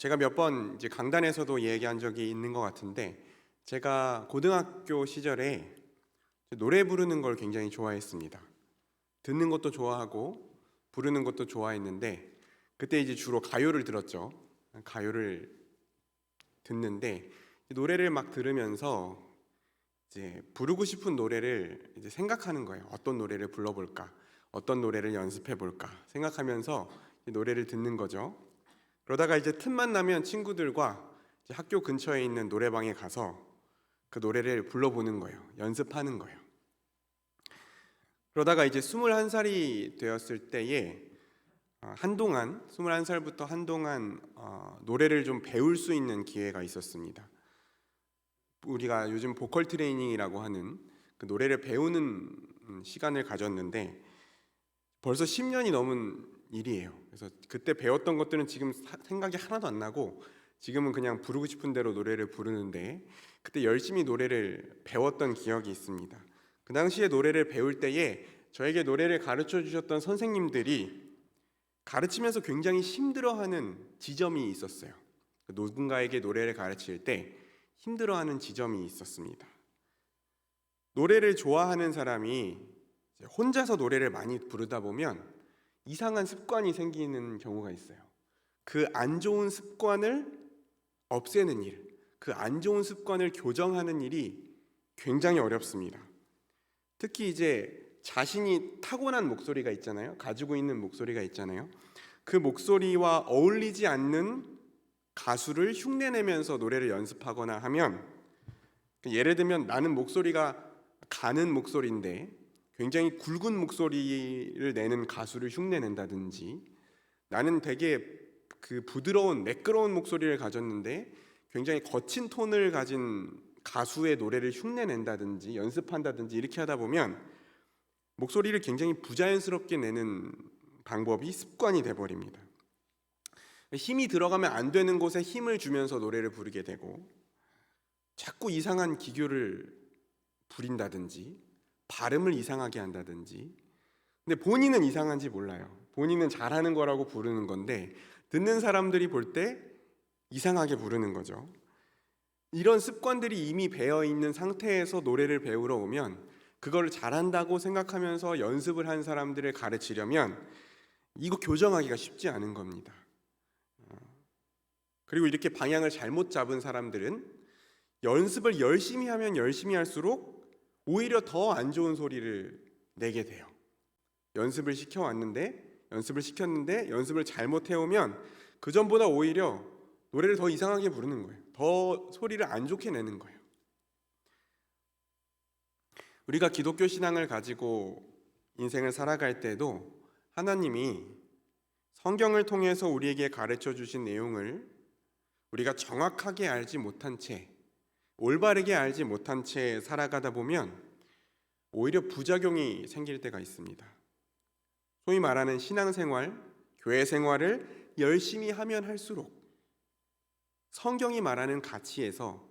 제가 몇 번 이제 강단에서도 얘기한 적이 있는 것 같은데, 제가 고등학교 시절에 노래 부르는 걸 굉장히 좋아했습니다. 듣는 것도 좋아하고 부르는 것도 좋아했는데, 그때 이제 주로 가요를 들었죠. 가요를 듣는데 노래를 막 들으면서 이제 부르고 싶은 노래를 이제 생각하는 거예요. 어떤 노래를 불러볼까, 어떤 노래를 연습해볼까 생각하면서 노래를 듣는 거죠. 그러다가 이제 틈만 나면 친구들과 이제 학교 근처에 있는 노래방에 가서 그 노래를 불러보는 거예요. 연습하는 거예요. 그러다가 이제 21살이 되었을 때에 한동안 21살부터 한동안 노래를 좀 배울 수 있는 기회가 있었습니다. 우리가 요즘 보컬 트레이닝이라고 하는 그 노래를 배우는 시간을 가졌는데 벌써 10년이 넘은 일이에요. 그래서 그때 배웠던 것들은 지금 생각이 하나도 안 나고 지금은 그냥 부르고 싶은 대로 노래를 부르는데, 그때 열심히 노래를 배웠던 기억이 있습니다. 그 당시에 노래를 배울 때에 저에게 노래를 가르쳐 주셨던 선생님들이 가르치면서 굉장히 힘들어하는 지점이 있었어요. 누군가에게 노래를 가르칠 때 힘들어하는 지점이 있었습니다. 노래를 좋아하는 사람이 혼자서 노래를 많이 부르다 보면 이상한 습관이 생기는 경우가 있어요. 그 안 좋은 습관을 없애는 일, 그 안 좋은 습관을 교정하는 일이 굉장히 어렵습니다. 특히 이제 자신이 타고난 목소리가 있잖아요. 가지고 있는 목소리가 있잖아요. 그 목소리와 어울리지 않는 가수를 흉내내면서 노래를 연습하거나 하면, 예를 들면 나는 목소리가 가는 목소리인데 굉장히 굵은 목소리를 내는 가수를 흉내낸다든지, 나는 되게 그 부드러운 매끄러운 목소리를 가졌는데 굉장히 거친 톤을 가진 가수의 노래를 흉내낸다든지 연습한다든지 이렇게 하다 보면 목소리를 굉장히 부자연스럽게 내는 방법이 습관이 돼버립니다. 힘이 들어가면 안 되는 곳에 힘을 주면서 노래를 부르게 되고, 자꾸 이상한 기교를 부린다든지 발음을 이상하게 한다든지. 근데 본인은 이상한지 몰라요. 본인은 잘하는 거라고 부르는 건데 듣는 사람들이 볼 때 이상하게 부르는 거죠. 이런 습관들이 이미 배어 있는 상태에서 노래를 배우러 오면 그걸 잘한다고 생각하면서 연습을 한 사람들을 가르치려면 이거 교정하기가 쉽지 않은 겁니다. 그리고 이렇게 방향을 잘못 잡은 사람들은 연습을 열심히 하면 열심히 할수록 오히려 더 안 좋은 소리를 내게 돼요. 연습을 시켰는데 연습을 잘못해오면 그 전보다 오히려 노래를 더 이상하게 부르는 거예요. 더 소리를 안 좋게 내는 거예요. 우리가 기독교 신앙을 가지고 인생을 살아갈 때도 하나님이 성경을 통해서 우리에게 가르쳐 주신 내용을 우리가 정확하게 알지 못한 채, 올바르게 알지 못한 채 살아가다 보면 오히려 부작용이 생길 때가 있습니다. 소위 말하는 신앙생활, 교회 생활을 열심히 하면 할수록 성경이 말하는 가치에서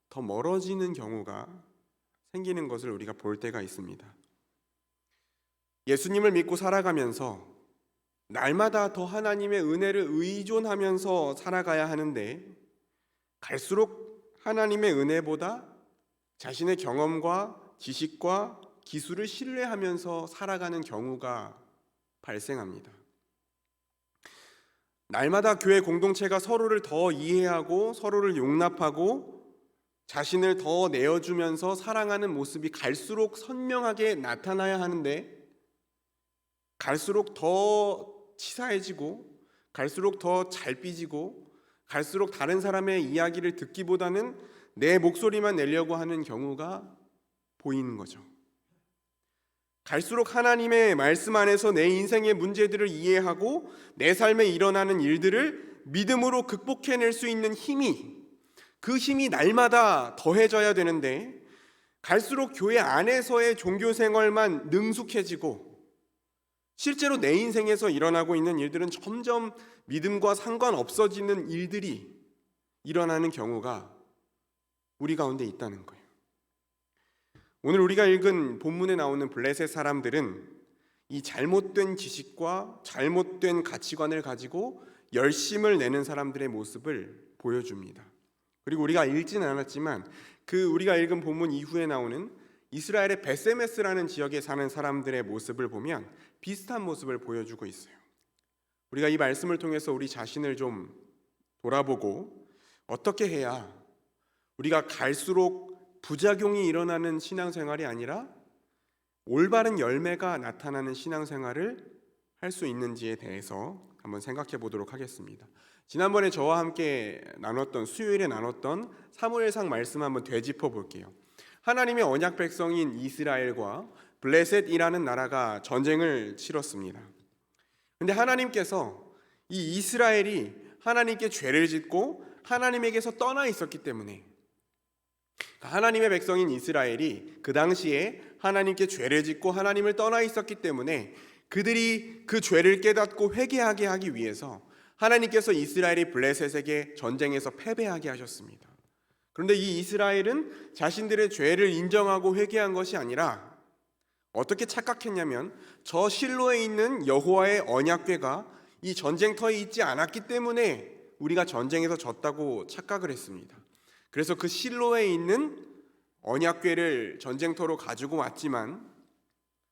더 멀어지는 경우가 생기는 것을 우리가 볼 때가 있습니다. 예수님을 믿고 살아가면서 날마다 더 하나님의 은혜를 의존하면서 살아가야 하는데, 갈수록 하나님의 은혜보다 자신의 경험과 지식과 기술을 신뢰하면서 살아가는 경우가 발생합니다. 날마다 교회 공동체가 서로를 더 이해하고 서로를 용납하고 자신을 더 내어주면서 사랑하는 모습이 갈수록 선명하게 나타나야 하는데, 갈수록 더 치사해지고 갈수록 더 잘 삐지고 갈수록 다른 사람의 이야기를 듣기보다는 내 목소리만 내려고 하는 경우가 보이는 거죠. 갈수록 하나님의 말씀 안에서 내 인생의 문제들을 이해하고 내 삶에 일어나는 일들을 믿음으로 극복해낼 수 있는 그 힘이 날마다 더해져야 되는데, 갈수록 교회 안에서의 종교 생활만 능숙해지고 실제로 내 인생에서 일어나고 있는 일들은 점점 믿음과 상관없어지는 일들이 일어나는 경우가 우리 가운데 있다는 거예요. 오늘 우리가 읽은 본문에 나오는 블레셋 사람들은 이 잘못된 지식과 잘못된 가치관을 가지고 열심을 내는 사람들의 모습을 보여줍니다. 그리고 우리가 읽지는 않았지만 우리가 읽은 본문 이후에 나오는 이스라엘의 베세메스라는 지역에 사는 사람들의 모습을 보면 비슷한 모습을 보여주고 있어요. 우리가 이 말씀을 통해서 우리 자신을 좀 돌아보고 어떻게 해야 우리가 갈수록 부작용이 일어나는 신앙생활이 아니라 올바른 열매가 나타나는 신앙생활을 할 수 있는지에 대해서 한번 생각해 보도록 하겠습니다. 지난번에 저와 함께 수요일에 나눴던 사무엘상 말씀 한번 되짚어 볼게요. 하나님의 언약 백성인 이스라엘과 블레셋이라는 나라가 전쟁을 치렀습니다. 그런데 하나님께서 이 이스라엘이 하나님께 죄를 짓고 하나님에게서 떠나 있었기 때문에, 하나님의 백성인 이스라엘이 그 당시에 하나님께 죄를 짓고 하나님을 떠나 있었기 때문에 그들이 그 죄를 깨닫고 회개하게 하기 위해서 하나님께서 이스라엘이 블레셋에게 전쟁에서 패배하게 하셨습니다. 그런데 이 이스라엘은 자신들의 죄를 인정하고 회개한 것이 아니라 어떻게 착각했냐면 저 실로에 있는 여호와의 언약궤가 이 전쟁터에 있지 않았기 때문에 우리가 전쟁에서 졌다고 착각을 했습니다. 그래서 그 실로에 있는 언약궤를 전쟁터로 가지고 왔지만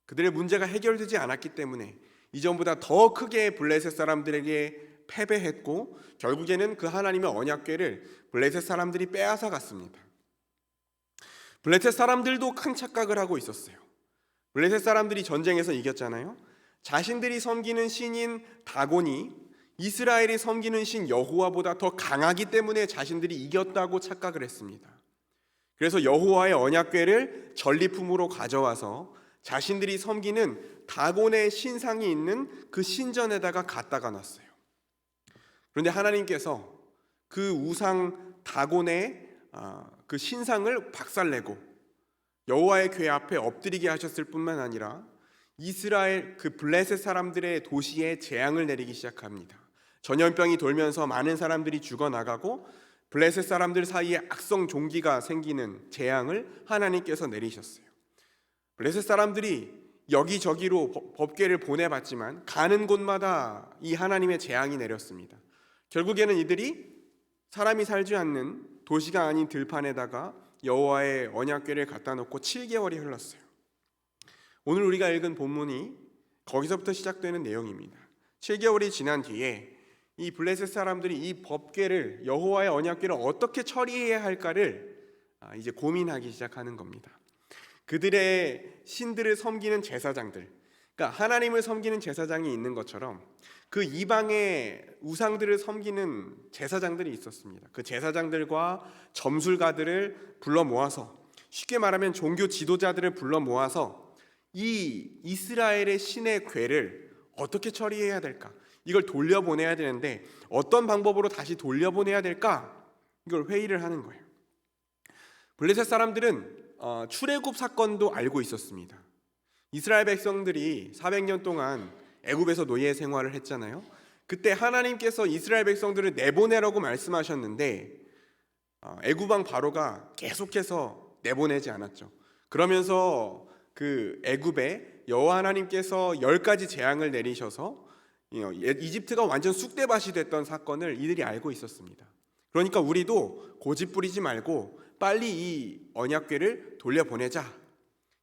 그들의 문제가 해결되지 않았기 때문에 이전보다 더 크게 블레셋 사람들에게 패배했고 결국에는 그 하나님의 언약궤를 블레셋 사람들이 빼앗아 갔습니다. 블레셋 사람들도 큰 착각을 하고 있었어요. 블레셋 사람들이 전쟁에서 이겼잖아요. 자신들이 섬기는 신인 다곤이 이스라엘이 섬기는 신 여호와보다 더 강하기 때문에 자신들이 이겼다고 착각을 했습니다. 그래서 여호와의 언약궤를 전리품으로 가져와서 자신들이 섬기는 다곤의 신상이 있는 그 신전에다가 갖다가 놨어요. 그런데 하나님께서 그 우상 다곤의 그 신상을 박살내고 여호와의 궤 앞에 엎드리게 하셨을 뿐만 아니라 이스라엘 그 블레셋 사람들의 도시에 재앙을 내리기 시작합니다. 전염병이 돌면서 많은 사람들이 죽어나가고 블레셋 사람들 사이에 악성 종기가 생기는 재앙을 하나님께서 내리셨어요. 블레셋 사람들이 여기저기로 법궤를 보내봤지만 가는 곳마다 이 하나님의 재앙이 내렸습니다. 결국에는 이들이 사람이 살지 않는 도시가 아닌 들판에다가 여호와의 언약궤를 갖다 놓고 7개월이 흘렀어요. 오늘 우리가 읽은 본문이 거기서부터 시작되는 내용입니다. 7개월이 지난 뒤에 이 블레셋 사람들이 이 법궤를 여호와의 언약궤를 어떻게 처리해야 할까를 이제 고민하기 시작하는 겁니다. 그들의 신들을 섬기는 제사장들, 그러니까 하나님을 섬기는 제사장이 있는 것처럼 그 이방의 우상들을 섬기는 제사장들이 있었습니다. 그 제사장들과 점술가들을 불러 모아서, 쉽게 말하면 종교 지도자들을 불러 모아서 이 이스라엘의 신의 궤를 어떻게 처리해야 될까? 이걸 돌려보내야 되는데 어떤 방법으로 다시 돌려보내야 될까? 이걸 회의를 하는 거예요. 블레셋 사람들은 출애굽 사건도 알고 있었습니다. 이스라엘 백성들이 400년 동안 애굽에서 노예 생활을 했잖아요. 그때 하나님께서 이스라엘 백성들을 내보내라고 말씀하셨는데 애굽 왕 바로가 계속해서 내보내지 않았죠. 그러면서 그 애굽에 여호와 하나님께서 10가지 재앙을 내리셔서 이집트가 완전 쑥대밭이 됐던 사건을 이들이 알고 있었습니다. 그러니까 우리도 고집 부리지 말고 빨리 이 언약궤를 돌려보내자.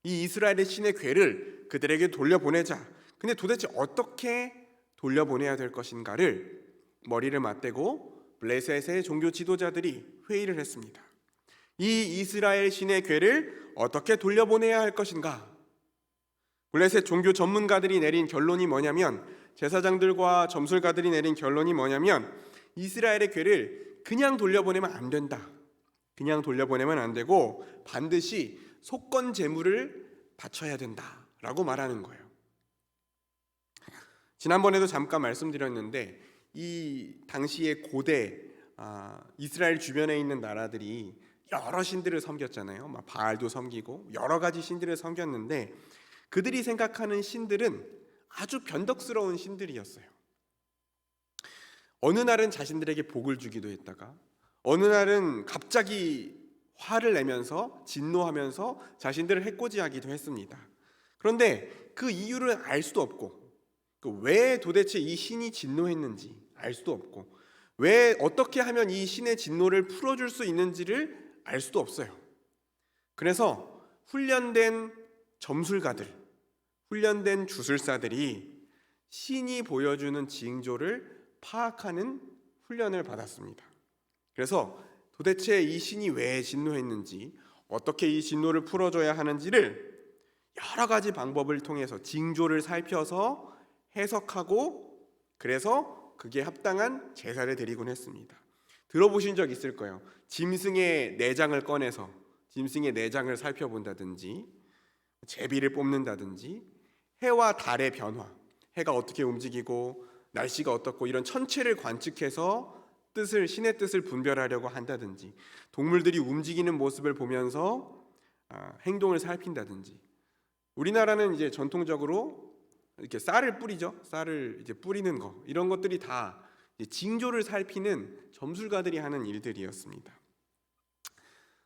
이 이스라엘의 신의 궤를 그들에게 돌려보내자. 근데 도대체 어떻게 돌려보내야 될 것인가를 머리를 맞대고 블레셋의 종교 지도자들이 회의를 했습니다. 이 이스라엘 신의 궤를 어떻게 돌려보내야 할 것인가? 블레셋 종교 전문가들이 내린 결론이 뭐냐면, 제사장들과 점술가들이 내린 결론이 뭐냐면, 이스라엘의 궤를 그냥 돌려보내면 안 된다. 그냥 돌려보내면 안 되고 반드시 속건 제물을 바쳐야 된다라고 말하는 거예요. 지난번에도 잠깐 말씀드렸는데 이 당시에 고대 이스라엘 주변에 있는 나라들이 여러 신들을 섬겼잖아요. 바알도 섬기고 여러 가지 신들을 섬겼는데 그들이 생각하는 신들은 아주 변덕스러운 신들이었어요. 어느 날은 자신들에게 복을 주기도 했다가 어느 날은 갑자기 화를 내면서 진노하면서 자신들을 해코지하기도 했습니다. 그런데 그 이유를 알 수도 없고 왜 도대체 이 신이 진노했는지 알 수도 없고, 왜 어떻게 하면 이 신의 진노를 풀어줄 수 있는지를 알 수도 없어요. 그래서 훈련된 점술가들, 훈련된 주술사들이 신이 보여주는 징조를 파악하는 훈련을 받았습니다. 그래서 도대체 이 신이 왜 진노했는지, 어떻게 이 진노를 풀어줘야 하는지를 여러 가지 방법을 통해서 징조를 살펴서 해석하고, 그래서 그게 합당한 제사를 드리곤 했습니다. 들어보신 적 있을 거예요. 짐승의 내장을 꺼내서 짐승의 내장을 살펴본다든지, 제비를 뽑는다든지, 해와 달의 변화, 해가 어떻게 움직이고 날씨가 어떻고 이런 천체를 관측해서 신의 뜻을 분별하려고 한다든지, 동물들이 움직이는 모습을 보면서 행동을 살핀다든지. 우리나라는 이제 전통적으로 이렇게 쌀을 뿌리죠. 쌀을 이제 뿌리는 거, 이런 것들이 다 징조를 살피는 점술가들이 하는 일들이었습니다.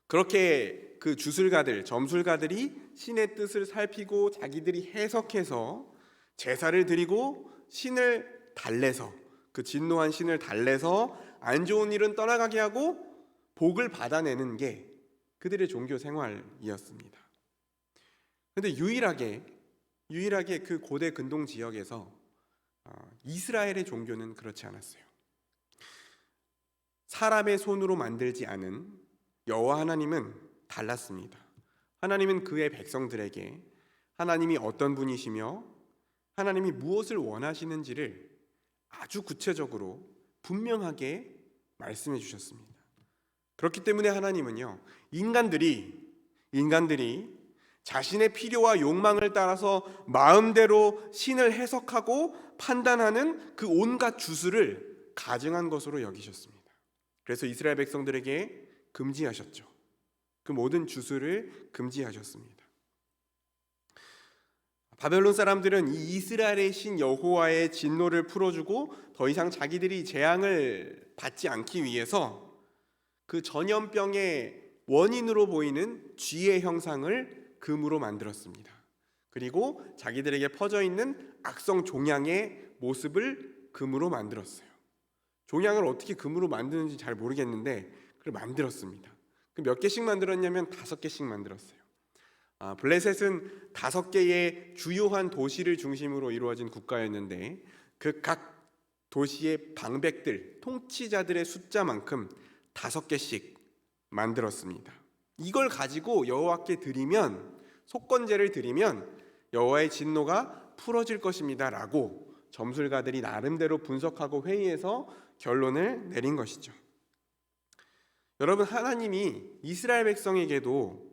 그렇게 그 주술가들, 점술가들이 신의 뜻을 살피고 자기들이 해석해서 제사를 드리고 신을 달래서, 그 진노한 신을 달래서 안 좋은 일은 떠나가게 하고 복을 받아내는 게 그들의 종교 생활이었습니다. 그런데 유일하게 그 고대 근동 지역에서 이스라엘의 종교는 그렇지 않았어요. 사람의 손으로 만들지 않은 여호와 하나님은 달랐습니다. 하나님은 그의 백성들에게 하나님이 어떤 분이시며 하나님이 무엇을 원하시는지를 아주 구체적으로 분명하게 말씀해 주셨습니다. 그렇기 때문에 하나님은요, 인간들이 자신의 필요와 욕망을 따라서 마음대로 신을 해석하고 판단하는 그 온갖 주술을 가증한 것으로 여기셨습니다. 그래서 이스라엘 백성들에게 금지하셨죠. 그 모든 주술을 금지하셨습니다. 바벨론 사람들은 이 이스라엘의 신 여호와의 진노를 풀어주고 더 이상 자기들이 재앙을 받지 않기 위해서 그 전염병의 원인으로 보이는 쥐의 형상을 금으로 만들었습니다. 그리고 자기들에게 퍼져 있는 악성 종양의 모습을 금으로 만들었어요. 종양을 어떻게 금으로 만드는지 잘 모르겠는데 그걸 만들었습니다. 몇 개씩 만들었냐면 5개씩 만들었어요. 블레셋은 5개의 주요한 도시를 중심으로 이루어진 국가였는데 그 각 도시의 방백들, 통치자들의 숫자만큼 5개씩 만들었습니다. 이걸 가지고 여호와께 드리면, 속건제를 드리면 여호와의 진노가 풀어질 것입니다 라고 점술가들이 나름대로 분석하고 회의해서 결론을 내린 것이죠. 여러분, 하나님이 이스라엘 백성에게도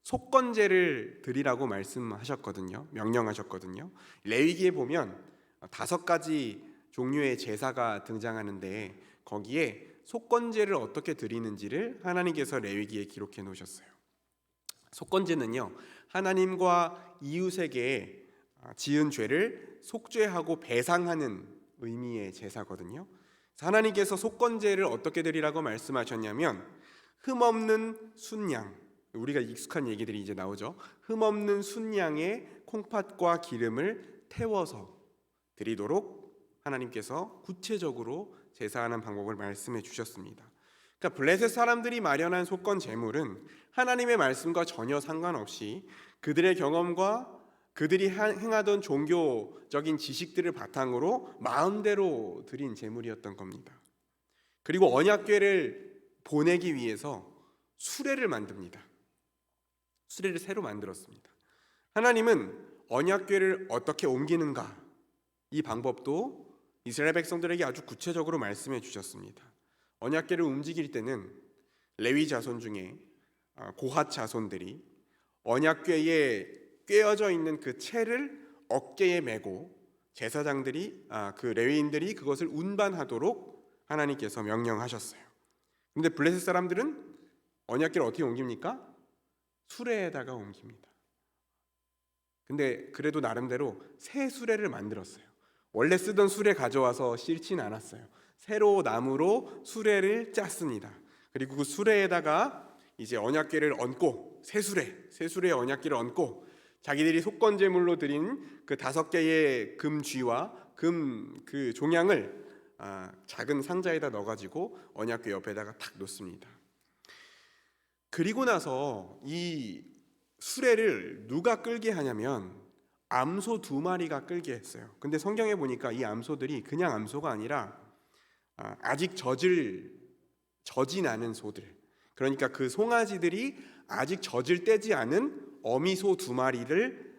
속건제를 드리라고 말씀하셨거든요. 명령하셨거든요. 레위기에 보면 5가지 종류의 제사가 등장하는데 거기에 속건제를 어떻게 드리는지를 하나님께서 레위기에 기록해 놓으셨어요. 속건제는요, 하나님과 이웃에게 지은 죄를 속죄하고 배상하는 의미의 제사거든요. 하나님께서 속건제를 어떻게 드리라고 말씀하셨냐면, 흠없는 순양, 우리가 익숙한 얘기들이 이제 나오죠. 흠없는 순양의 콩팥과 기름을 태워서 드리도록 하나님께서 구체적으로 제사하는 방법을 말씀해 주셨습니다. 그러니까 블레셋 사람들이 마련한 속건 제물은 하나님의 말씀과 전혀 상관없이 그들의 경험과 그들이 행하던 종교적인 지식들을 바탕으로 마음대로 드린 제물이었던 겁니다. 그리고 언약궤를 보내기 위해서 수레를 만듭니다. 수레를 새로 만들었습니다. 하나님은 언약궤를 어떻게 옮기는가, 이 방법도 이스라엘 백성들에게 아주 구체적으로 말씀해 주셨습니다. 언약궤를 움직일 때는 레위 자손 중에 고핫 자손들이 언약궤에 꿰어져 있는 그 채를 어깨에 메고 제사장들이 그 레위인들이 그것을 운반하도록 하나님께서 명령하셨어요. 근데 블레셋 사람들은 언약궤를 어떻게 옮깁니까? 수레에다가 옮깁니다. 근데 그래도 나름대로 새 수레를 만들었어요. 원래 쓰던 수레 가져와서 싣진 않았어요. 새로 나무로 수레를 짰습니다. 그리고 그 수레에다가 이제 언약궤를 얹고, 새 수레에 언약궤를 얹고 자기들이 속건제물로 드린 그 5개의 금 쥐와 금 그 종양을 작은 상자에다 넣어가지고 언약궤 옆에다가 탁 놓습니다. 그리고 나서 이 수레를 누가 끌게 하냐면 암소 2마리가 끌게 했어요. 근데 성경에 보니까 이 암소들이 그냥 암소가 아니라 아직 젖이 나는 소들, 그러니까 그 송아지들이 아직 젖을 떼지 않은 어미소 2마리를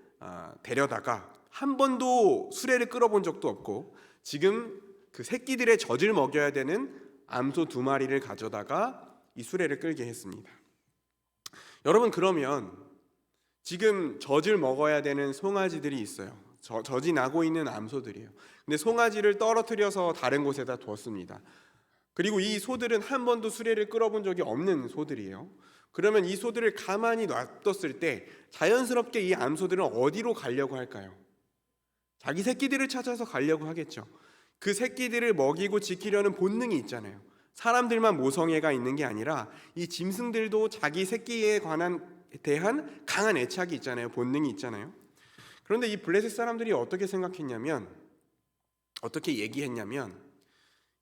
데려다가 한 번도 수레를 끌어본 적도 없고 지금 그 새끼들의 젖을 먹여야 되는 암소 2마리를 가져다가 이 수레를 끌게 했습니다. 여러분, 그러면 지금 젖을 먹어야 되는 송아지들이 있어요. 젖이 나고 있는 암소들이에요. 근데 송아지를 떨어뜨려서 다른 곳에다 두었습니다. 그리고 이 소들은 한 번도 수레를 끌어본 적이 없는 소들이에요. 그러면 이 소들을 가만히 놔뒀을 때 자연스럽게 이 암소들은 어디로 가려고 할까요? 자기 새끼들을 찾아서 가려고 하겠죠. 그 새끼들을 먹이고 지키려는 본능이 있잖아요. 사람들만 모성애가 있는 게 아니라 이 짐승들도 자기 새끼에 대한 강한 애착이 있잖아요. 본능이 있잖아요. 그런데 이 블레셋 사람들이 어떻게 생각했냐면, 어떻게 얘기했냐면,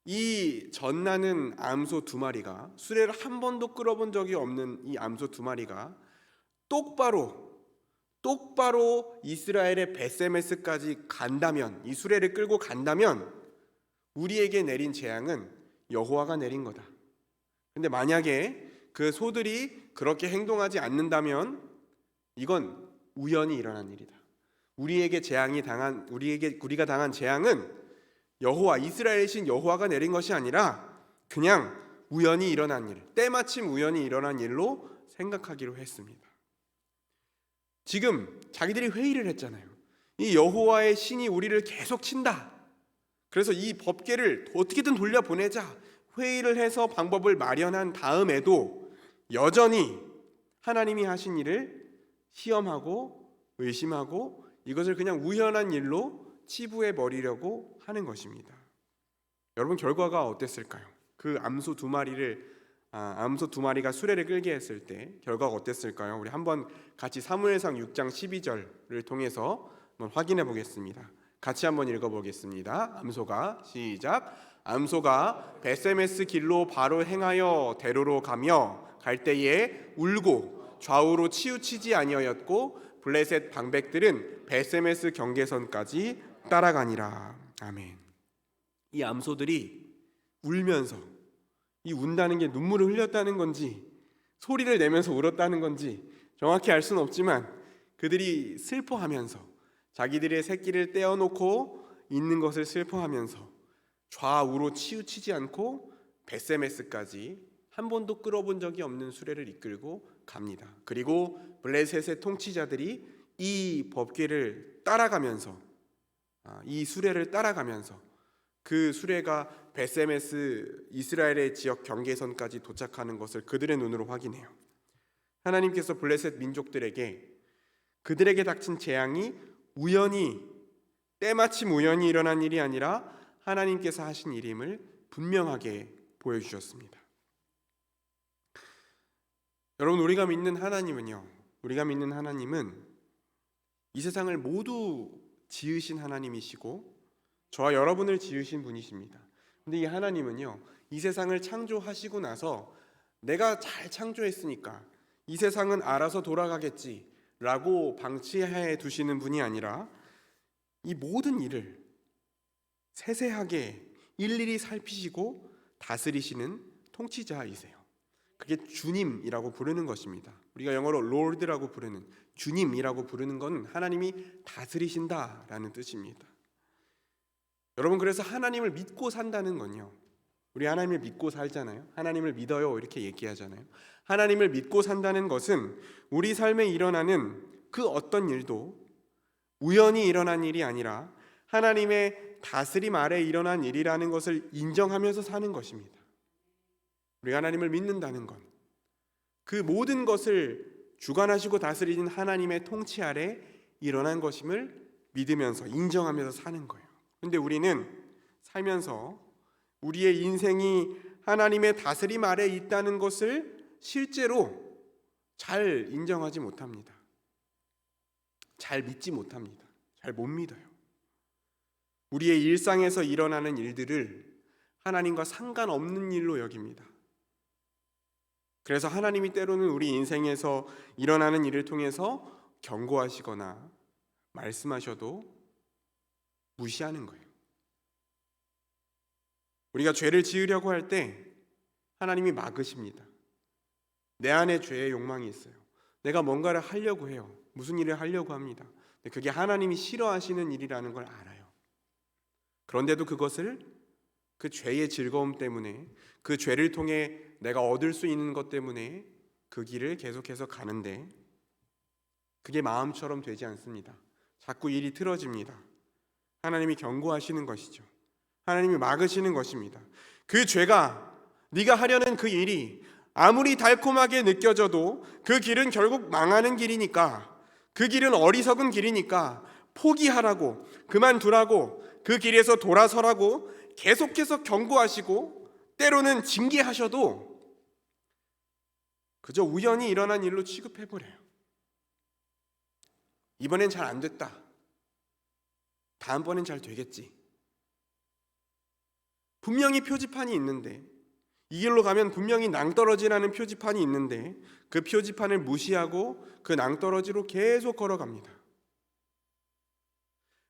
이 젖나는 암소 2마리가, 수레를 한 번도 끌어본 적이 없는 이 암소 2마리가 똑바로 이스라엘의 베세메스까지 간다면, 이 수레를 끌고 간다면 우리에게 내린 재앙은 여호와가 내린 거다. 근데 만약에 그 소들이 그렇게 행동하지 않는다면 이건 우연히 일어난 일이다. 우리가 당한 재앙은 여호와, 이스라엘의 신 여호와가 내린 것이 아니라 그냥 우연히 일어난 일, 때마침 우연히 일어난 일로 생각하기로 했습니다. 지금 자기들이 회의를 했잖아요. 이 여호와의 신이 우리를 계속 친다. 그래서 이 법궤를 어떻게든 돌려보내자 회의를 해서 방법을 마련한 다음에도 여전히 하나님이 하신 일을 시험하고 의심하고 이것을 그냥 우연한 일로 치부해 버리려고 하는 것입니다. 여러분, 결과가 어땠을까요? 그 암소 2마리가 수레를 끌게 했을 때 결과가 어땠을까요? 우리 한번 같이 사무엘상 6장 12절을 통해서 한번 확인해 보겠습니다. 같이 한번 읽어보겠습니다. 암소가 시작. 암소가 베세메스 길로 바로 행하여 대로로 가며 갈 때에 울고 좌우로 치우치지 아니하였고 블레셋 방백들은 베세메스 경계선까지 따라가니라. 아멘. 이 암소들이 울면서, 이 운다는 게 눈물을 흘렸다는 건지 소리를 내면서 울었다는 건지 정확히 알 수는 없지만 그들이 슬퍼하면서 자기들의 새끼를 떼어놓고 있는 것을 슬퍼하면서 좌우로 치우치지 않고 베세메스까지 한 번도 끌어본 적이 없는 수레를 이끌고 갑니다. 그리고 블레셋의 통치자들이 이 법궤를 따라가면서, 이 수레를 따라가면서 그 수레가 베세메스 이스라엘의 지역 경계선까지 도착하는 것을 그들의 눈으로 확인해요. 하나님께서 블레셋 민족들에게 그들에게 닥친 재앙이 때마침 우연히 일어난 일이 아니라 하나님께서 하신 일임을 분명하게 보여주셨습니다. 여러분, 우리가 믿는 하나님은 이 세상을 모두 지으신 하나님이시고 저와 여러분을 지으신 분이십니다. 근데 이 하나님은요, 이 세상을 창조하시고 나서 내가 잘 창조했으니까 이 세상은 알아서 돌아가겠지라고 방치해 두시는 분이 아니라 이 모든 일을 세세하게 일일이 살피시고 다스리시는 통치자이세요. 그게 주님이라고 부르는 것입니다. 우리가 영어로 Lord라고 부르는, 주님이라고 부르는 건 하나님이 다스리신다라는 뜻입니다. 여러분, 그래서 하나님을 믿고 산다는 건요, 우리 하나님을 믿고 살잖아요. 하나님을 믿어요 이렇게 얘기하잖아요. 하나님을 믿고 산다는 것은 우리 삶에 일어나는 그 어떤 일도 우연히 일어난 일이 아니라 하나님의 다스림 아래 일어난 일이라는 것을 인정하면서 사는 것입니다. 우리 하나님을 믿는다는 것, 그 모든 것을 주관하시고 다스리는 하나님의 통치 아래 일어난 것임을 믿으면서 인정하면서 사는 거예요. 근데 우리는 살면서 우리의 인생이 하나님의 다스림 아래 있다는 것을 실제로 잘 인정하지 못합니다. 잘 믿지 못합니다. 잘 못 믿어요. 우리의 일상에서 일어나는 일들을 하나님과 상관없는 일로 여깁니다. 그래서 하나님이 때로는 우리 인생에서 일어나는 일을 통해서 경고하시거나 말씀하셔도 무시하는 거예요. 우리가 죄를 지으려고 할 때 하나님이 막으십니다. 내 안에 죄의 욕망이 있어요. 내가 뭔가를 하려고 해요. 무슨 일을 하려고 합니다. 근데 그게 하나님이 싫어하시는 일이라는 걸 알아요. 그런데도 그것을 그 죄의 즐거움 때문에, 그 죄를 통해 내가 얻을 수 있는 것 때문에 그 길을 계속해서 가는데 그게 마음처럼 되지 않습니다. 자꾸 일이 틀어집니다. 하나님이 경고하시는 것이죠. 하나님이 막으시는 것입니다. 그 죄가, 네가 하려는 그 일이 아무리 달콤하게 느껴져도 그 길은 결국 망하는 길이니까, 그 길은 어리석은 길이니까 포기하라고, 그만두라고, 그 길에서 돌아서라고 계속해서 경고하시고 때로는 징계하셔도 그저 우연히 일어난 일로 취급해버려요. 이번엔 잘 안 됐다. 다음번엔 잘 되겠지. 분명히 표지판이 있는데, 이 길로 가면 분명히 낭떠러지라는 표지판이 있는데 그 표지판을 무시하고 그 낭떠러지로 계속 걸어갑니다.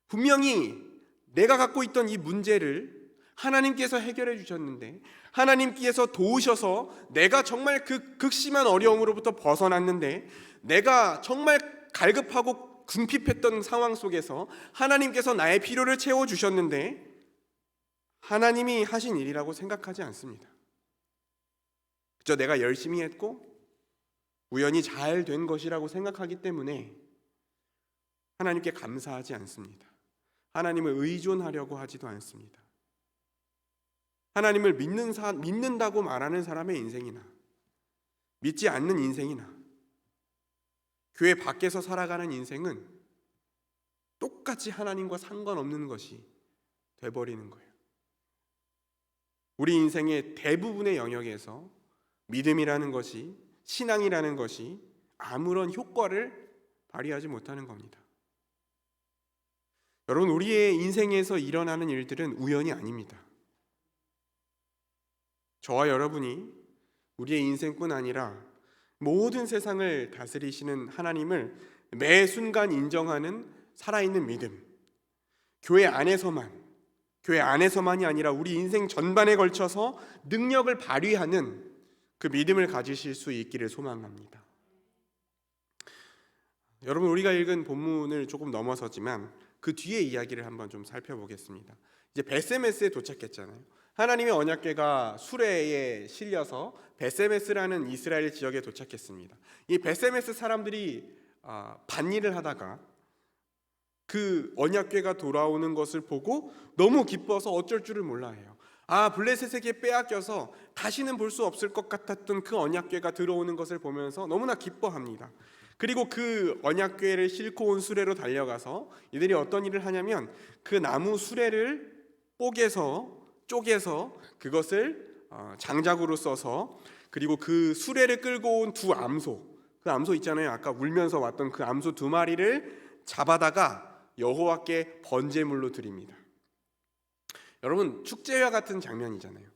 분명히 내가 갖고 있던 이 문제를 하나님께서 해결해 주셨는데, 하나님께서 도우셔서 내가 정말 그 극심한 어려움으로부터 벗어났는데, 내가 정말 갈급하고 궁핍했던 상황 속에서 하나님께서 나의 필요를 채워주셨는데 하나님이 하신 일이라고 생각하지 않습니다. 그저 내가 열심히 했고 우연히 잘 된 것이라고 생각하기 때문에 하나님께 감사하지 않습니다. 하나님을 의존하려고 하지도 않습니다. 하나님을 믿는다고 말하는 사람의 인생이나 믿지 않는 인생이나 교회 밖에서 살아가는 인생은 똑같이 하나님과 상관없는 것이 돼버리는 거예요. 우리 인생의 대부분의 영역에서 믿음이라는 것이, 신앙이라는 것이 아무런 효과를 발휘하지 못하는 겁니다. 여러분, 우리의 인생에서 일어나는 일들은 우연이 아닙니다. 저와 여러분이 우리의 인생뿐 아니라 모든 세상을 다스리시는 하나님을 매 순간 인정하는 살아있는 믿음, 교회 안에서만이 아니라 우리 인생 전반에 걸쳐서 능력을 발휘하는 그 믿음을 가지실 수 있기를 소망합니다. 여러분, 우리가 읽은 본문을 조금 넘어서지만 그 뒤의 이야기를 한번 좀 살펴보겠습니다. 이제 벳세메스에 도착했잖아요. 하나님의 언약궤가 수레에 실려서 벳세메스라는 이스라엘 지역에 도착했습니다. 이 벳세메스 사람들이 밭일을 하다가 그 언약궤가 돌아오는 것을 보고 너무 기뻐서 어쩔 줄을 몰라 해요. 블레셋에게 빼앗겨서 다시는 볼 수 없을 것 같았던 그 언약궤가 들어오는 것을 보면서 너무나 기뻐합니다. 그리고 그 언약궤를 싣고 온 수레로 달려가서 이들이 어떤 일을 하냐면 그 나무 수레를 쪼개서 그것을 장작으로 써서, 그리고 그 수레를 끌고 온 두 암소, 그 암소 있잖아요. 아까 울면서 왔던 그 암소 두 마리를 잡아다가 여호와께 번제물로 드립니다. 여러분, 축제와 같은 장면이잖아요.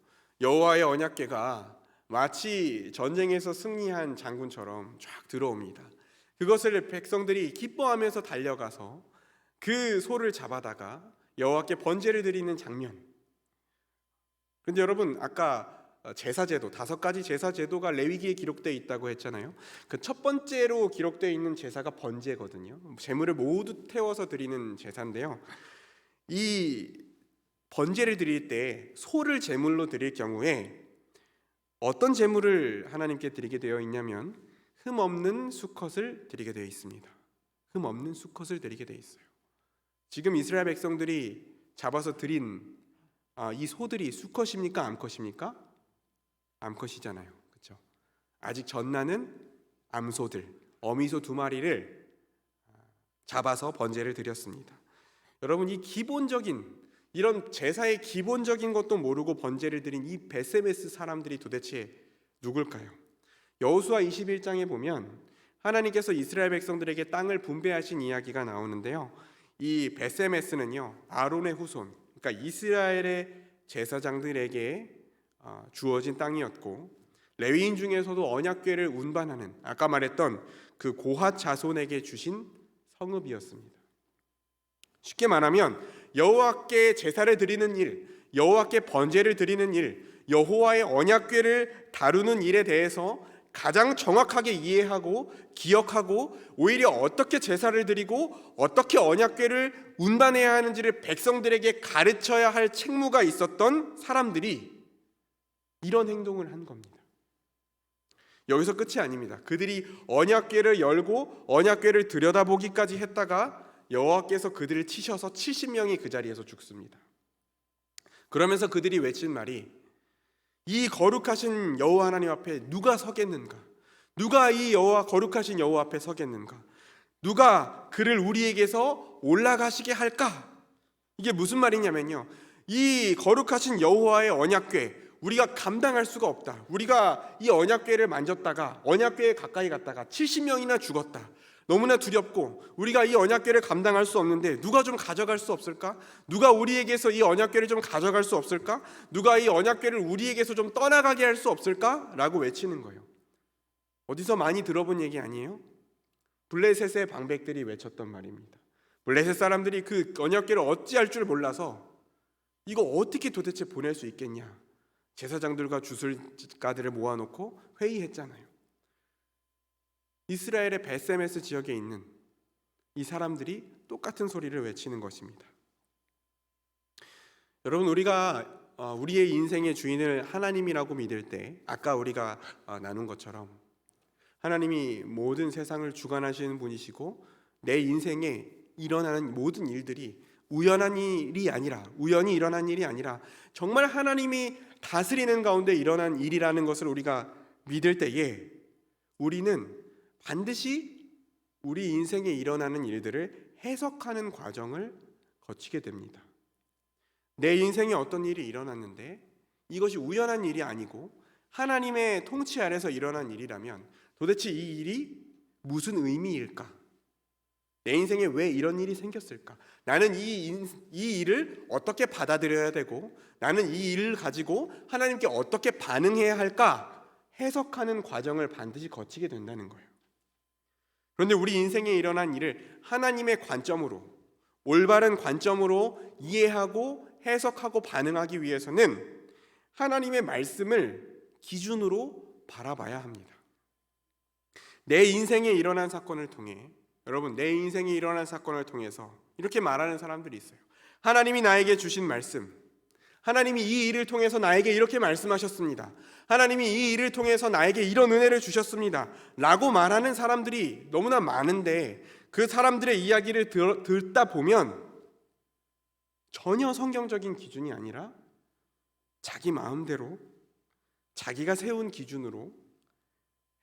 여호와의 언약궤가 마치 전쟁에서 승리한 장군처럼 쫙 들어옵니다. 그것을 백성들이 기뻐하면서 달려가서 그 소를 잡아다가 여호와께 번제를 드리는 장면. 그런데 여러분, 아까 제사제도, 5가지 제사제도가 레위기에 기록되어 있다고 했잖아요. 그 첫 번째로 기록되어 있는 제사가 번제거든요. 제물을 모두 태워서 드리는 제사인데요. 이 번제를 드릴 때 소를 제물로 드릴 경우에 어떤 제물을 하나님께 드리게 되어 있냐면 흠없는 수컷을 드리게 되어 있습니다. 흠없는 수컷을 드리게 되어 있어요. 지금 이스라엘 백성들이 잡아서 드린 이 소들이 수컷입니까? 암컷입니까? 암컷이잖아요. 그렇죠? 아직 전나는 암소들, 어미소 2마리를 잡아서 번제를 드렸습니다. 여러분, 이 기본적인 이런 제사의 기본적인 것도 모르고 번제를 드린 이 벳세메스 사람들이 도대체 누굴까요? 여호수아 21장에 보면 하나님께서 이스라엘 백성들에게 땅을 분배하신 이야기가 나오는데요. 이 벳세메스는요, 아론의 후손, 그러니까 이스라엘의 제사장들에게 주어진 땅이었고, 레위인 중에서도 언약궤를 운반하는 아까 말했던 그 고핫 자손에게 주신 성읍이었습니다. 쉽게 말하면 여호와께 제사를 드리는 일, 여호와께 번제를 드리는 일, 여호와의 언약궤를 다루는 일에 대해서 가장 정확하게 이해하고 기억하고, 오히려 어떻게 제사를 드리고 어떻게 언약궤를 운반해야 하는지를 백성들에게 가르쳐야 할 책무가 있었던 사람들이 이런 행동을 한 겁니다. 여기서 끝이 아닙니다. 그들이 언약궤를 열고 언약궤를 들여다보기까지 했다가 여호와께서 그들을 치셔서 70명이 그 자리에서 죽습니다. 그러면서 그들이 외친 말이, 이 거룩하신 여호와 하나님 앞에 누가 서겠는가? 누가 이 거룩하신 여호와 앞에 서겠는가? 누가 그를 우리에게서 올라가시게 할까? 이게 무슨 말이냐면요, 이 거룩하신 여호와의 언약궤, 우리가 감당할 수가 없다. 우리가 이 언약궤를 만졌다가 언약궤에 가까이 갔다가 70명이나 죽었다. 너무나 두렵고 우리가 이 언약궤를 감당할 수 없는데 누가 좀 가져갈 수 없을까? 누가 우리에게서 이 언약궤를 좀 가져갈 수 없을까? 누가 이 언약궤를 우리에게서 좀 떠나가게 할 수 없을까? 라고 외치는 거예요. 어디서 많이 들어본 얘기 아니에요? 블레셋의 방백들이 외쳤던 말입니다. 블레셋 사람들이 그 언약궤를 어찌할 줄 몰라서 이거 어떻게 도대체 보낼 수 있겠냐, 제사장들과 주술가들을 모아놓고 회의했잖아요. 이스라엘의 베세메스 지역에 있는 이 사람들이 똑같은 소리를 외치는 것입니다. 여러분, 우리가 우리의 인생의 주인을 하나님이라고 믿을 때, 아까 우리가 나눈 것처럼 하나님이 모든 세상을 주관하시는 분이시고 내 인생에 일어나는 모든 일들이 우연히 일어난 일이 아니라 정말 하나님이 다스리는 가운데 일어난 일이라는 것을 우리가 믿을 때에 우리는 반드시 우리 인생에 일어나는 일들을 해석하는 과정을 거치게 됩니다. 내 인생에 어떤 일이 일어났는데 이것이 우연한 일이 아니고 하나님의 통치 아래서 일어난 일이라면 도대체 이 일이 무슨 의미일까? 내 인생에 왜 이런 일이 생겼을까? 나는 이 일을 어떻게 받아들여야 되고 나는 이 일을 가지고 하나님께 어떻게 반응해야 할까? 해석하는 과정을 반드시 거치게 된다는 거예요. 그런데 우리 인생에 일어난 일을 하나님의 관점으로, 올바른 관점으로 이해하고 해석하고 반응하기 위해서는 하나님의 말씀을 기준으로 바라봐야 합니다. 내 인생에 일어난 사건을 통해, 여러분, 내 인생에 일어난 사건을 통해서 이렇게 말하는 사람들이 있어요. 하나님이 나에게 주신 말씀, 하나님이 이 일을 통해서 나에게 이렇게 말씀하셨습니다. 하나님이 이 일을 통해서 나에게 이런 은혜를 주셨습니다 라고 말하는 사람들이 너무나 많은데, 그 사람들의 이야기를 듣다 보면 전혀 성경적인 기준이 아니라 자기 마음대로 자기가 세운 기준으로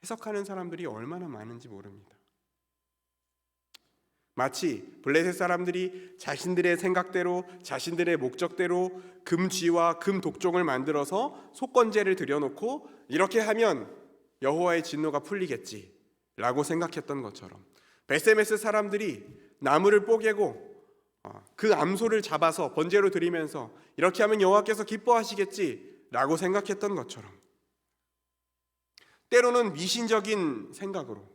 해석하는 사람들이 얼마나 많은지 모릅니다. 마치 블레셋 사람들이 자신들의 생각대로, 자신들의 목적대로 금쥐와 금독종을 만들어서 속건제를 드려놓고 이렇게 하면 여호와의 진노가 풀리겠지 라고 생각했던 것처럼, 베세메스 사람들이 나무를 뽀개고 그 암소를 잡아서 번제로 드리면서 이렇게 하면 여호와께서 기뻐하시겠지 라고 생각했던 것처럼, 때로는 미신적인 생각으로,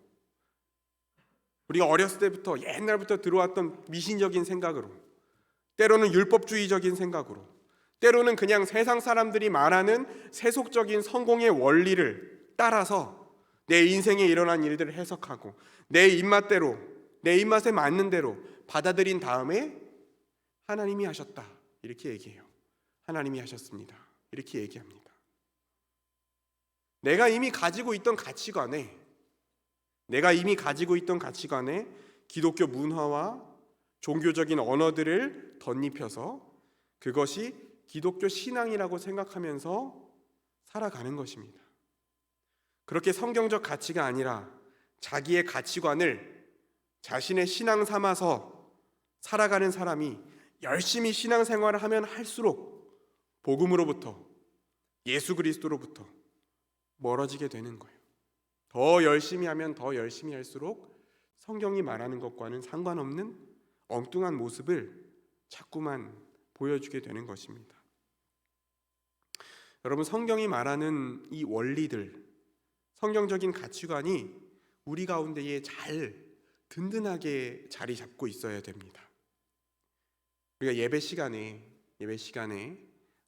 우리가 어렸을 때부터 옛날부터 들어왔던 미신적인 생각으로, 때로는 율법주의적인 생각으로, 때로는 그냥 세상 사람들이 말하는 세속적인 성공의 원리를 따라서 내 인생에 일어난 일들을 해석하고 내 입맛대로, 내 입맛에 맞는 대로 받아들인 다음에 하나님이 하셨다 이렇게 얘기해요. 하나님이 하셨습니다 이렇게 얘기합니다. 내가 이미 가지고 있던 가치관에 기독교 문화와 종교적인 언어들을 덧입혀서 그것이 기독교 신앙이라고 생각하면서 살아가는 것입니다. 그렇게 성경적 가치가 아니라 자기의 가치관을 자신의 신앙 삼아서 살아가는 사람이 열심히 신앙생활을 하면 할수록 복음으로부터, 예수 그리스도로부터 멀어지게 되는 거예요. 더 열심히 하면 더 열심히 할수록 성경이 말하는 것과는 상관없는 엉뚱한 모습을 자꾸만 보여주게 되는 것입니다. 여러분, 성경이 말하는 이 원리들, 성경적인 가치관이 우리 가운데에 잘 든든하게 자리 잡고 있어야 됩니다. 우리가 예배 시간에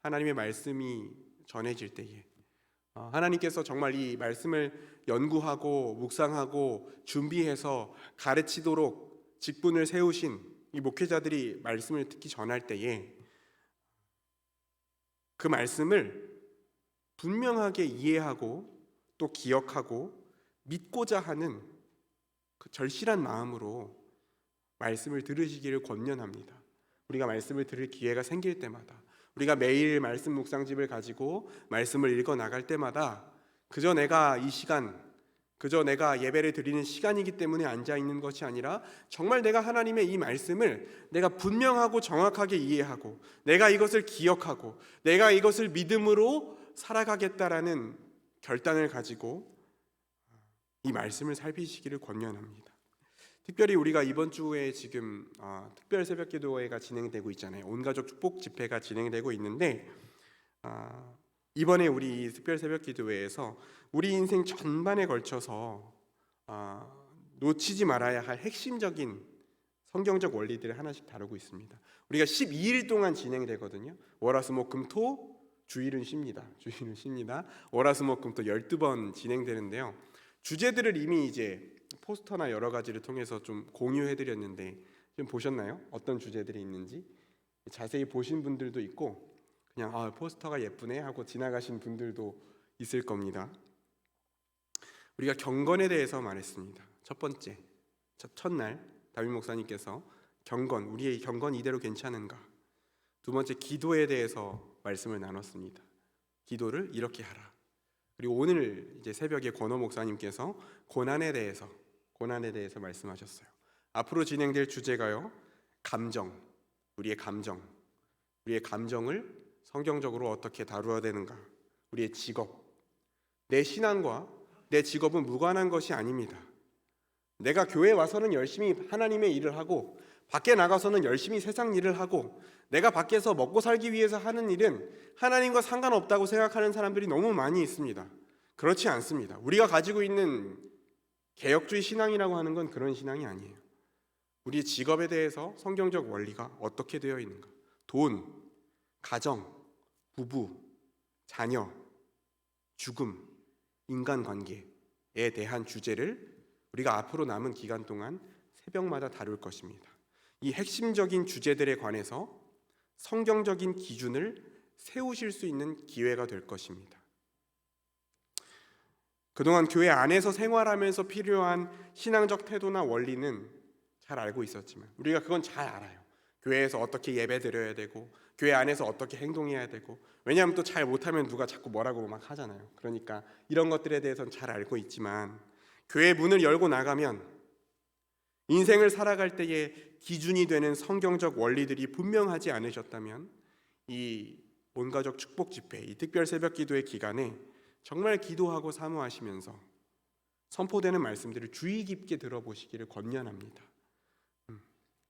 하나님의 말씀이 전해질 때에 하나님께서 정말 이 말씀을 연구하고 묵상하고 준비해서 가르치도록 직분을 세우신 이 목회자들이 말씀을 특히 전할 때에 그 말씀을 분명하게 이해하고 또 기억하고 믿고자 하는 그 절실한 마음으로 말씀을 들으시기를 권면합니다. 우리가 말씀을 들을 기회가 생길 때마다, 우리가 매일 말씀 묵상집을 가지고 말씀을 읽어 나갈 때마다 그저 내가 예배를 드리는 시간이기 때문에 앉아 있는 것이 아니라 정말 내가 하나님의 이 말씀을 내가 분명하고 정확하게 이해하고 내가 이것을 기억하고 내가 이것을 믿음으로 살아가겠다라는 결단을 가지고 이 말씀을 살피시기를 권면합니다. 특별히 우리가 이번 주에 지금 특별 새벽 기도회가 진행되고 있잖아요. 온가족 축복 집회가 진행되고 있는데 이번에 우리 이 특별 새벽 기도회에서 우리 인생 전반에 걸쳐서 놓치지 말아야 할 핵심적인 성경적 원리들을 하나씩 다루고 있습니다. 우리가 12일 동안 진행되거든요. 월화수목금토, 주일은 쉽니다. 월화수목금토 12번 진행되는데요. 주제들을 이미 이제 포스터나 여러 가지를 통해서 좀 공유해드렸는데 좀 보셨나요? 어떤 주제들이 있는지 자세히 보신 분들도 있고 그냥 포스터가 예쁘네 하고 지나가신 분들도 있을 겁니다. 우리가 경건에 대해서 말했습니다. 첫 번째, 첫날 다윗 목사님께서 우리의 경건 이대로 괜찮은가? 두 번째, 기도에 대해서 말씀을 나눴습니다. 기도를 이렇게 하라. 그리고 오늘 이제 새벽에 권호 목사님께서 고난에 대해서 말씀하셨어요. 앞으로 진행될 주제가요, 우리의 감정을 성경적으로 어떻게 다루어야 되는가? 우리의 직업, 내 신앙과 내 직업은 무관한 것이 아닙니다. 내가 교회에 와서는 열심히 하나님의 일을 하고 밖에 나가서는 열심히 세상 일을 하고 내가 밖에서 먹고 살기 위해서 하는 일은 하나님과 상관없다고 생각하는 사람들이 너무 많이 있습니다. 그렇지 않습니다. 우리가 가지고 있는 개혁주의 신앙이라고 하는 건 그런 신앙이 아니에요. 우리의 직업에 대해서 성경적 원리가 어떻게 되어 있는가? 돈, 가정, 부부, 자녀, 죽음, 인간관계에 대한 주제를 우리가 앞으로 남은 기간 동안 새벽마다 다룰 것입니다. 이 핵심적인 주제들에 관해서 성경적인 기준을 세우실 수 있는 기회가 될 것입니다. 그동안 교회 안에서 생활하면서 필요한 신앙적 태도나 원리는 잘 알고 있었지만 우리가 그건 잘 알아요. 교회에서 어떻게 예배 드려야 되고 교회 안에서 어떻게 행동해야 되고, 왜냐하면 또 잘 못하면 누가 자꾸 뭐라고 막 하잖아요. 그러니까 이런 것들에 대해서는 잘 알고 있지만 교회 문을 열고 나가면 인생을 살아갈 때에 기준이 되는 성경적 원리들이 분명하지 않으셨다면 이 온가족 축복 집회, 이 특별 새벽 기도의 기간에 정말 기도하고 사모하시면서 선포되는 말씀들을 주의 깊게 들어보시기를 권면합니다.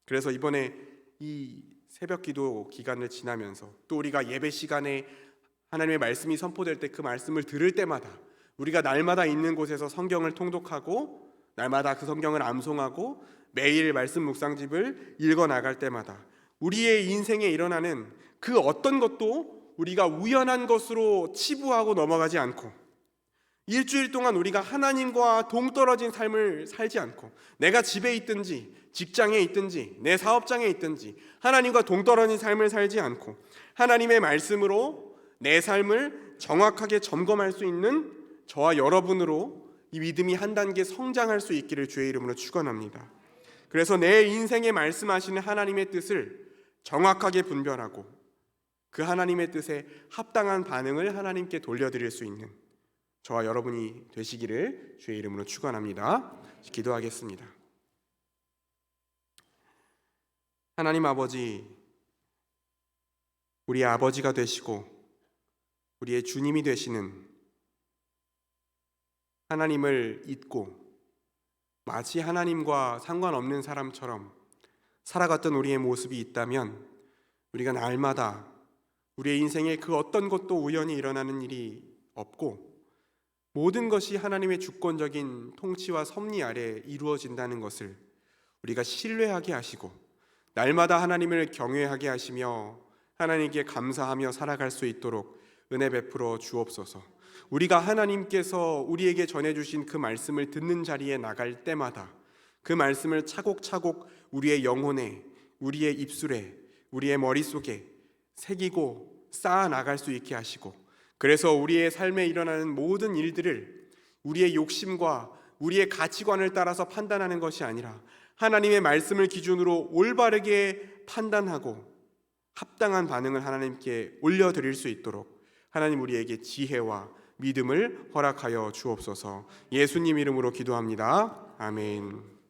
그래서 이번에 이 새벽 기도 기간을 지나면서 또 우리가 예배 시간에 하나님의 말씀이 선포될 때 그 말씀을 들을 때마다 우리가 날마다 있는 곳에서 성경을 통독하고 날마다 그 성경을 암송하고 매일 말씀 묵상집을 읽어 나갈 때마다 우리의 인생에 일어나는 그 어떤 것도 우리가 우연한 것으로 치부하고 넘어가지 않고, 일주일 동안 우리가 하나님과 동떨어진 삶을 살지 않고, 내가 집에 있든지 직장에 있든지 내 사업장에 있든지 하나님과 동떨어진 삶을 살지 않고 하나님의 말씀으로 내 삶을 정확하게 점검할 수 있는 저와 여러분으로 이 믿음이 한 단계 성장할 수 있기를 주의 이름으로 축원합니다. 그래서 내 인생에 말씀하시는 하나님의 뜻을 정확하게 분별하고 그 하나님의 뜻에 합당한 반응을 하나님께 돌려드릴 수 있는 저와 여러분이 되시기를 주의 이름으로 축원합니다. 기도하겠습니다. 하나님 아버지, 우리의 아버지가 되시고 우리의 주님이 되시는 하나님을 잊고 마치 하나님과 상관없는 사람처럼 살아갔던 우리의 모습이 있다면 우리가 날마다 우리의 인생에 그 어떤 것도 우연히 일어나는 일이 없고 모든 것이 하나님의 주권적인 통치와 섭리 아래 이루어진다는 것을 우리가 신뢰하게 하시고 날마다 하나님을 경외하게 하시며 하나님께 감사하며 살아갈 수 있도록 은혜 베풀어 주옵소서. 우리가 하나님께서 우리에게 전해주신 그 말씀을 듣는 자리에 나갈 때마다 그 말씀을 차곡차곡 우리의 영혼에, 우리의 입술에, 우리의 머릿속에 새기고 쌓아 나갈 수 있게 하시고, 그래서 우리의 삶에 일어나는 모든 일들을 우리의 욕심과 우리의 가치관을 따라서 판단하는 것이 아니라 하나님의 말씀을 기준으로 올바르게 판단하고 합당한 반응을 하나님께 올려드릴 수 있도록 하나님 우리에게 지혜와 믿음을 허락하여 주옵소서. 예수님 이름으로 기도합니다. 아멘.